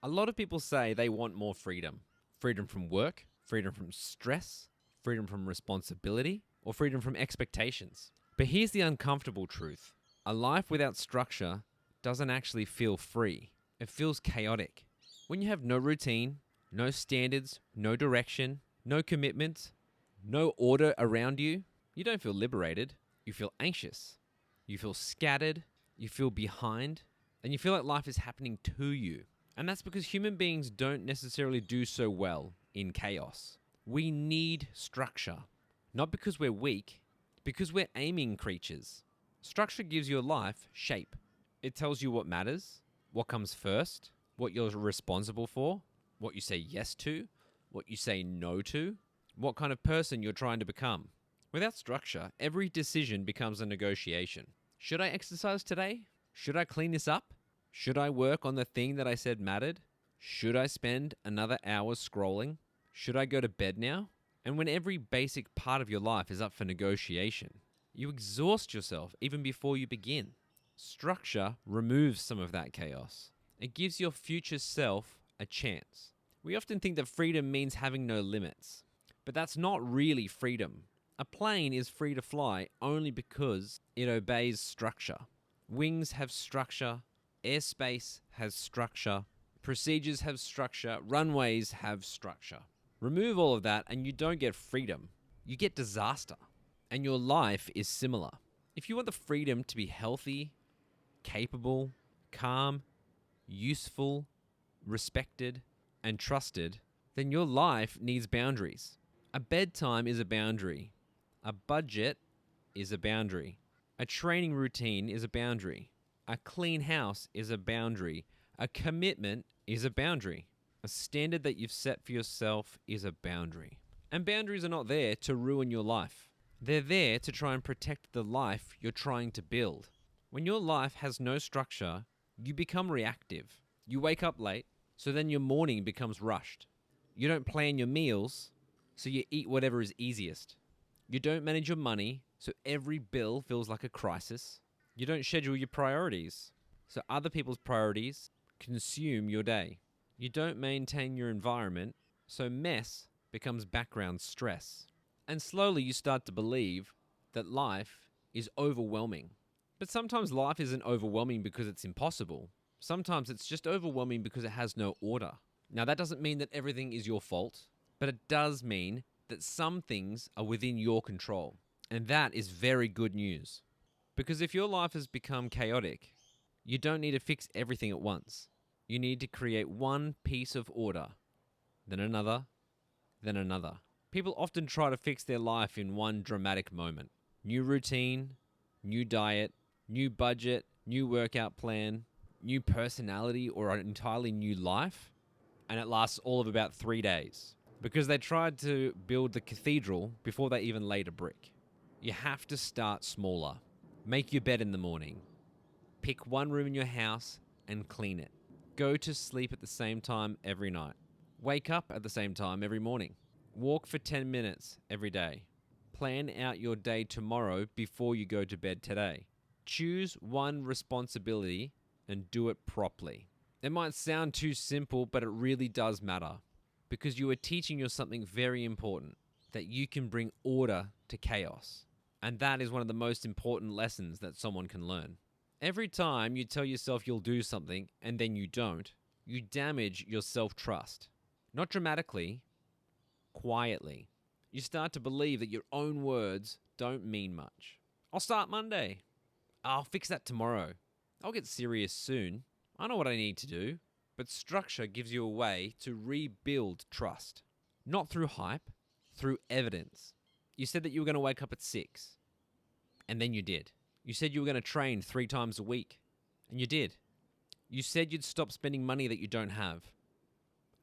A lot of people say they want more freedom. Freedom from work, freedom from stress, freedom from responsibility, or freedom from expectations. But here's the uncomfortable truth. A life without structure doesn't actually feel free. It feels chaotic. When you have no routine, no standards, no direction, no commitments, no order around you, you don't feel liberated. You feel anxious. You feel scattered. You feel behind. And you feel like life is happening to you. And that's because human beings don't necessarily do so well in chaos. We need structure. Not because we're weak, because we're aiming creatures. Structure gives your life shape. It tells you what matters, what comes first, what you're responsible for, what you say yes to, what you say no to, what kind of person you're trying to become. Without structure, every decision becomes a negotiation. Should I exercise today? Should I clean this up? Should I work on the thing that I said mattered? Should I spend another hour scrolling? Should I go to bed now? And when every basic part of your life is up for negotiation, you exhaust yourself even before you begin. Structure removes some of that chaos. It gives your future self a chance. We often think that freedom means having no limits, but that's not really freedom. A plane is free to fly only because it obeys structure. Wings have structure. Airspace has structure. Procedures have structure. Runways have structure. Remove all of that and you don't get freedom. You get disaster. And your life is similar. If you want the freedom to be healthy, capable, calm, useful, respected, and trusted, then your life needs boundaries. A bedtime is a boundary. A budget is a boundary. A training routine is a boundary. A clean house is a boundary. A commitment is a boundary. A standard that you've set for yourself is a boundary. And boundaries are not there to ruin your life. They're there to try and protect the life you're trying to build. When your life has no structure, you become reactive. You wake up late, so then your morning becomes rushed. You don't plan your meals, so you eat whatever is easiest. You don't manage your money, so every bill feels like a crisis. You don't schedule your priorities, so other people's priorities consume your day. You don't maintain your environment, so mess becomes background stress. And slowly you start to believe that life is overwhelming. But sometimes life isn't overwhelming because it's impossible. Sometimes it's just overwhelming because it has no order. Now that doesn't mean that everything is your fault, but it does mean that some things are within your control. And that is very good news. Because if your life has become chaotic, you don't need to fix everything at once. You need to create one piece of order, then another, then another. People often try to fix their life in one dramatic moment. New routine, new diet, new budget, new workout plan, new personality, or an entirely new life. And it lasts all of about 3 days. Because they tried to build the cathedral before they even laid a brick. You have to start smaller. Make your bed in the morning. Pick one room in your house and clean it. Go to sleep at the same time every night. Wake up at the same time every morning. Walk for 10 minutes every day. Plan out your day tomorrow before you go to bed today. Choose one responsibility and do it properly. It might sound too simple, but it really does matter. Because you are teaching yourself something very important, that you can bring order to chaos. And that is one of the most important lessons that someone can learn. Every time you tell yourself you'll do something and then you don't, you damage your self-trust. Not dramatically, quietly. You start to believe that your own words don't mean much. I'll start Monday. I'll fix that tomorrow. I'll get serious soon. I know what I need to do. But structure gives you a way to rebuild trust. Not through hype, through evidence. You said that you were going to wake up at 6. And then you did. You said you were going to train 3 times a week. And you did. You said you'd stop spending money that you don't have.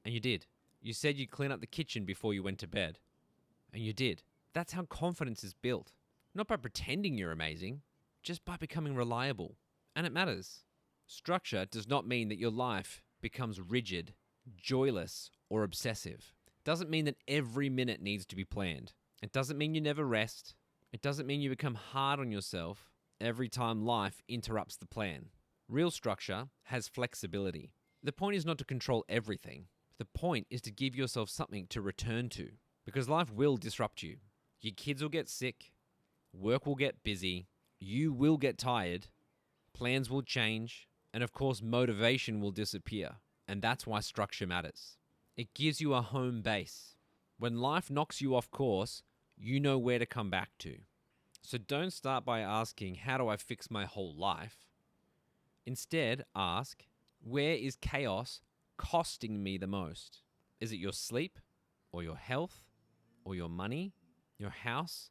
And you did. You said you'd clean up the kitchen before you went to bed. And you did. That's how confidence is built. Not by pretending you're amazing, just by becoming reliable. And it matters. Structure does not mean that your life becomes rigid, joyless, or obsessive. It doesn't mean that every minute needs to be planned. It doesn't mean you never rest. It doesn't mean you become hard on yourself every time life interrupts the plan. Real structure has flexibility. The point is not to control everything. The point is to give yourself something to return to, because life will disrupt you. Your kids will get sick, work will get busy, you will get tired, plans will change, and of course, motivation will disappear. And that's why structure matters. It gives you a home base. When life knocks you off course, you know where to come back to. So don't start by asking, how do I fix my whole life? Instead, ask, where is chaos costing me the most? Is it your sleep, or your health, or your money, your house,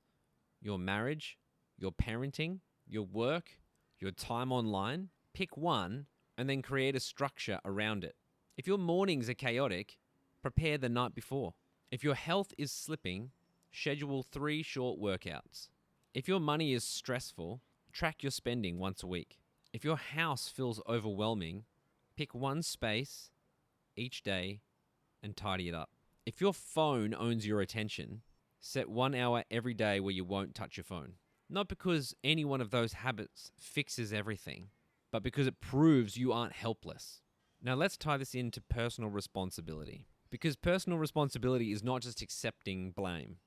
your marriage, your parenting, your work, your time online? Pick one and then create a structure around it. If your mornings are chaotic, prepare the night before. If your health is slipping, schedule 3 short workouts. If your money is stressful, track your spending once a week. If your house feels overwhelming, pick one space each day and tidy it up. If your phone owns your attention, set 1 hour every day where you won't touch your phone. Not because any one of those habits fixes everything, but because it proves you aren't helpless. Now let's tie this into personal responsibility. Because personal responsibility is not just accepting blame.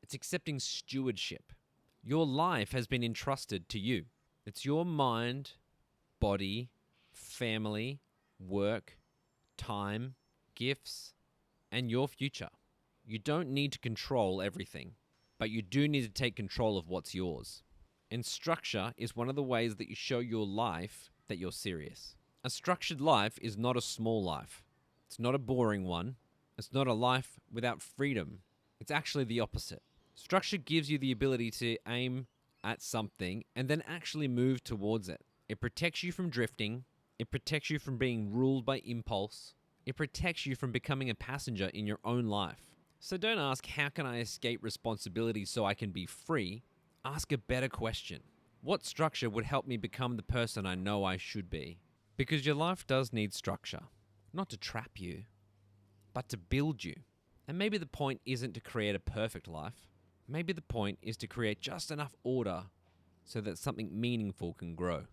It's accepting stewardship. Your life has been entrusted to you. It's your mind, body, family, work, time, gifts, and your future. You don't need to control everything, but you do need to take control of what's yours. And structure is one of the ways that you show your life that you're serious. A structured life is not a small life. It's not a boring one. It's not a life without freedom. It's actually the opposite. Structure gives you the ability to aim at something and then actually move towards it. It protects you from drifting. It protects you from being ruled by impulse. It protects you from becoming a passenger in your own life. So don't ask, how can I escape responsibility so I can be free? Ask a better question. What structure would help me become the person I know I should be? Because your life does need structure. Not to trap you, but to build you. And maybe the point isn't to create a perfect life. Maybe the point is to create just enough order so that something meaningful can grow.